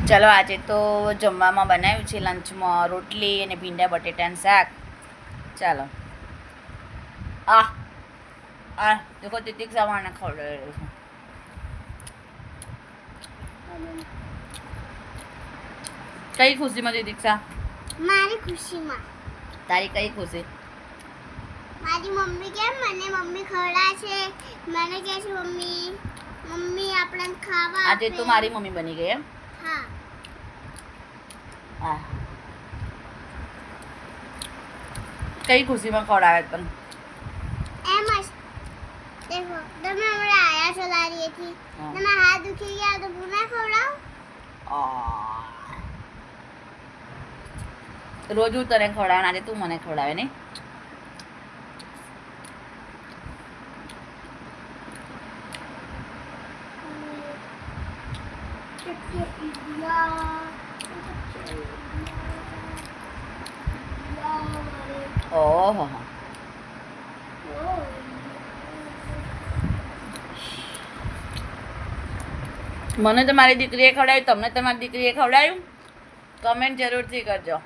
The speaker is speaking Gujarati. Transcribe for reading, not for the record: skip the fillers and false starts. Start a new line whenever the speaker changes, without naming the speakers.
ચલો આજે તો જમવામાં બનાવ્યું છે લંચમાં રોટલી અને ભીંડા બટેટાનું શાક. ચાલો આ દેખો તિતિક્ષા માને ખવડાવેલું છે. કઈ ખુશીમાં તિતિક્ષા?
મારી ખુશીમાં.
તારી કઈ ખુશી?
મારી મમ્મી કેમ મને મમ્મી ખવડાવે છે, મને કહે છે મમ્મી મમ્મી આપણને ખાવા
આજે તું મારી મમ્મી બની ગઈ એમ?
હા.
હા. કઈ ખુશીમાં ખવડાવે તને?
એમ જ દેખો તમે હમણાં આયા છો લારીએથી, તમારા હાથ દુખી ગયા તો પુના ખવડાવો.
રોજ હું તને ખવડાવે, આજે તું મને ખવડાવે નહીં? ઓહો, મને તો મારી દીકરીએ ખવડાવ્યું, તમને તમારી દીકરીએ ખવડાવ્યું? કમેન્ટ જરૂરથી કરજો.